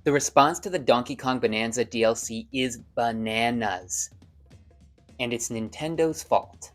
The response to the Donkey Kong Bananza DLC is bananas, and it's Nintendo's fault.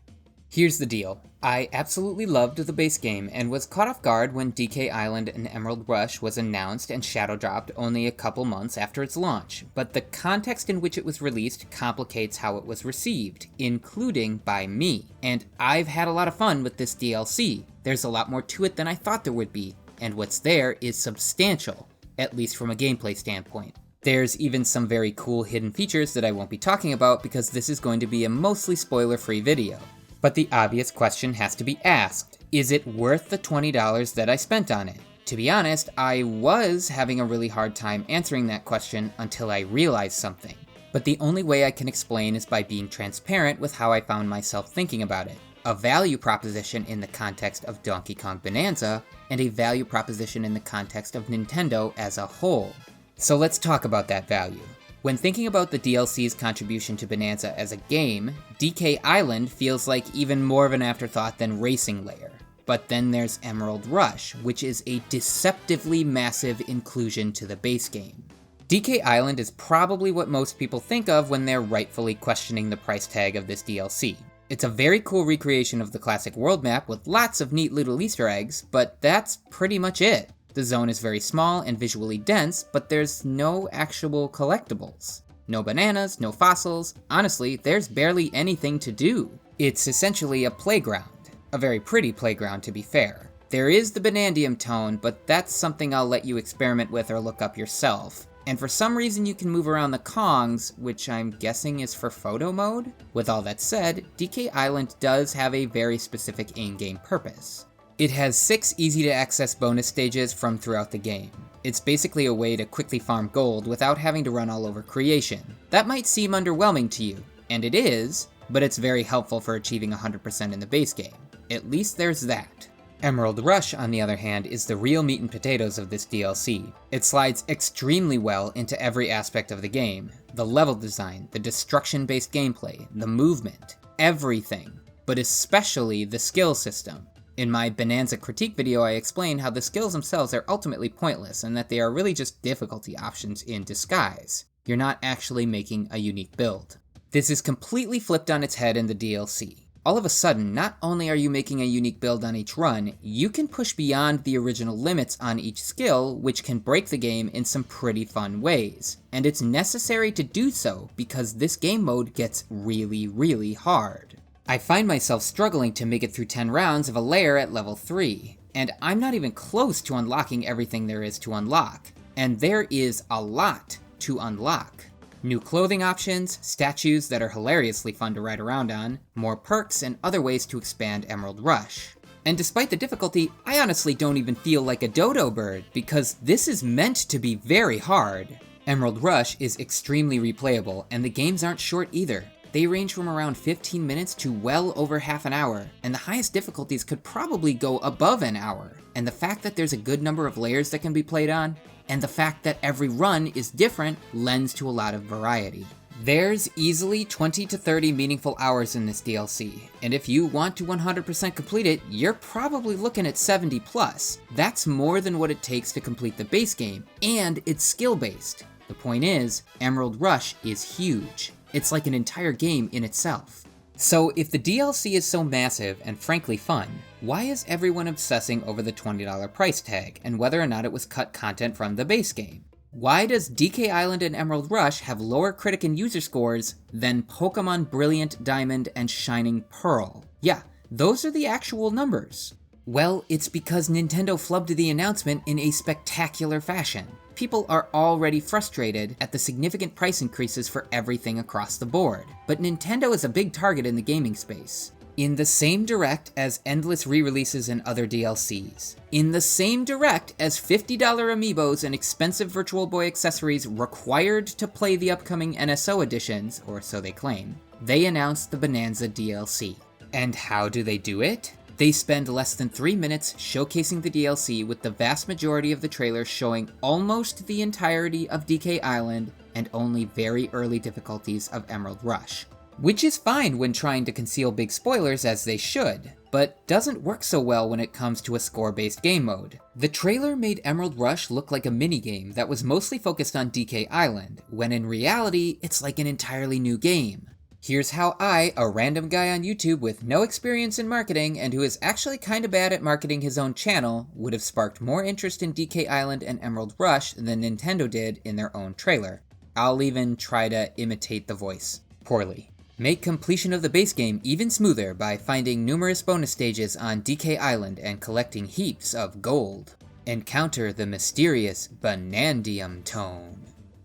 Here's the deal. I absolutely loved the base game and was caught off guard when DK Island and Emerald Rush was announced and shadow dropped only a couple months after its launch, but the context in which it was released complicates how it was received, including by me. And I've had a lot of fun with this DLC. There's a lot more to it than I thought there would be, and what's there is substantial, at least from a gameplay standpoint. There's even some very cool hidden features that I won't be talking about because this is going to be a mostly spoiler-free video. But the obvious question has to be asked, is it worth the $20 that I spent on it? To be honest, I was having a really hard time answering that question until I realized something. But the only way I can explain is by being transparent with how I found myself thinking about it. A value proposition in the context of Donkey Kong Bananza, and a value proposition in the context of Nintendo as a whole. So let's talk about that value. When thinking about the DLC's contribution to Bananza as a game, DK Island feels like even more of an afterthought than Racing Layer. But then there's Emerald Rush, which is a deceptively massive inclusion to the base game. DK Island is probably what most people think of when they're rightfully questioning the price tag of this DLC. It's a very cool recreation of the classic world map with lots of neat little Easter eggs, but that's pretty much it. The zone is very small and visually dense, but there's no actual collectibles. No bananas, no fossils, honestly, there's barely anything to do. It's essentially a playground. A very pretty playground, to be fair. There is the Banandium tone, but that's something I'll let you experiment with or look up yourself. And for some reason you can move around the Kongs, which I'm guessing is for photo mode? With all that said, DK Island does have a very specific in-game purpose. It has 6 easy-to-access bonus stages from throughout the game. It's basically a way to quickly farm gold without having to run all over creation. That might seem underwhelming to you, and it is, but it's very helpful for achieving 100% in the base game. At least there's that. Emerald Rush, on the other hand, is the real meat and potatoes of this DLC. It slides extremely well into every aspect of the game. The level design, the destruction-based gameplay, the movement, everything, but especially the skill system. In my Bananza critique video, I explain how the skills themselves are ultimately pointless and that they are really just difficulty options in disguise. You're not actually making a unique build. This is completely flipped on its head in the DLC. All of a sudden, not only are you making a unique build on each run, you can push beyond the original limits on each skill, which can break the game in some pretty fun ways. And it's necessary to do so because this game mode gets really, really hard. I find myself struggling to make it through 10 rounds of a layer at level 3, and I'm not even close to unlocking everything there is to unlock. And there is a lot to unlock. New clothing options, statues that are hilariously fun to ride around on, more perks, and other ways to expand Emerald Rush. And despite the difficulty, I honestly don't even feel like a dodo bird, because this is meant to be very hard. Emerald Rush is extremely replayable, and the games aren't short either. They range from around 15 minutes to well over half an hour, and the highest difficulties could probably go above an hour. And the fact that there's a good number of layers that can be played on, and the fact that every run is different lends to a lot of variety. There's easily 20 to 30 meaningful hours in this DLC, and if you want to 100% complete it, you're probably looking at 70 plus. That's more than what it takes to complete the base game, and it's skill-based. The point is, Emerald Rush is huge. It's like an entire game in itself. So if the DLC is so massive and frankly fun, why is everyone obsessing over the $20 price tag and whether or not it was cut content from the base game? Why does DK Island and Emerald Rush have lower critic and user scores than Pokemon Brilliant Diamond and Shining Pearl? Yeah, those are the actual numbers. Well, it's because Nintendo flubbed the announcement in a spectacular fashion. People are already frustrated at the significant price increases for everything across the board. But Nintendo is a big target in the gaming space. In the same direct as endless re-releases and other DLCs. In the same direct as $50 amiibos and expensive Virtual Boy accessories required to play the upcoming NSO editions, or so they claim, they announced the Bananza DLC. And how do they do it? They spend less than 3 minutes showcasing the DLC with the vast majority of the trailer showing almost the entirety of DK Island and only very early difficulties of Emerald Rush. Which is fine when trying to conceal big spoilers, as they should. but doesn't work so well when it comes to a score-based game mode. The trailer made Emerald Rush look like a minigame that was mostly focused on DK Island, when in reality, it's like an entirely new game. Here's how I, a random guy on YouTube with no experience in marketing and who is actually kinda bad at marketing his own channel, would have sparked more interest in DK Island and Emerald Rush than Nintendo did in their own trailer. I'll even try to imitate the voice. Poorly. Make completion of the base game even smoother by finding numerous bonus stages on DK Island and collecting heaps of gold. Encounter the mysterious Banandium Tone.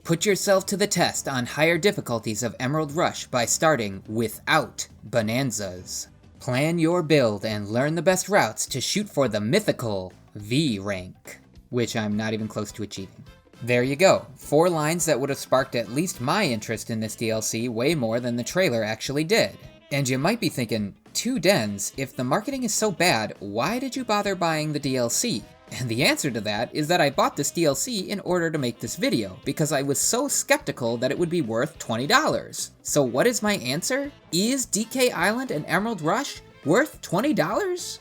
Put yourself to the test on higher difficulties of Emerald Rush by starting without Bananzas. Plan your build and learn the best routes to shoot for the mythical V rank, which I'm not even close to achieving. There you go, 4 lines that would have sparked at least my interest in this DLC way more than the trailer actually did. And you might be thinking, 2 dens, if the marketing is so bad, why did you bother buying the DLC? And the answer to that is that I bought this DLC in order to make this video, because I was so skeptical that it would be worth $20. So what is my answer? Is DK Island and Emerald Rush worth $20?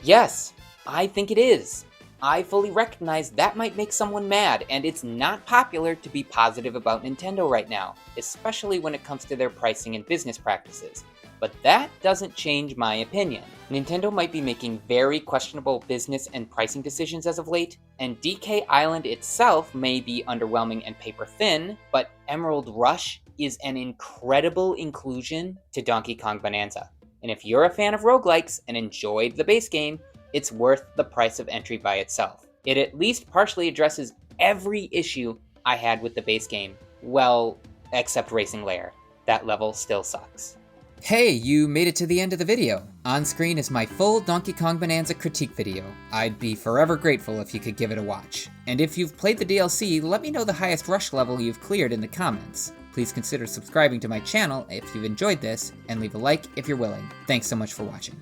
Yes, I think it is. I fully recognize that might make someone mad, and it's not popular to be positive about Nintendo right now, especially when it comes to their pricing and business practices. But that doesn't change my opinion. Nintendo might be making very questionable business and pricing decisions as of late, and DK Island itself may be underwhelming and paper thin, but Emerald Rush is an incredible inclusion to Donkey Kong Bananza. And if you're a fan of roguelikes and enjoyed the base game, it's worth the price of entry by itself. It at least partially addresses every issue I had with the base game. Well, except Racing Lair. That level still sucks. Hey, you made it to the end of the video. On screen is my full Donkey Kong Bonanza critique video. I'd be forever grateful if you could give it a watch. And if you've played the DLC, let me know the highest rush level you've cleared in the comments. Please consider subscribing to my channel if you've enjoyed this, and leave a like if you're willing. Thanks so much for watching.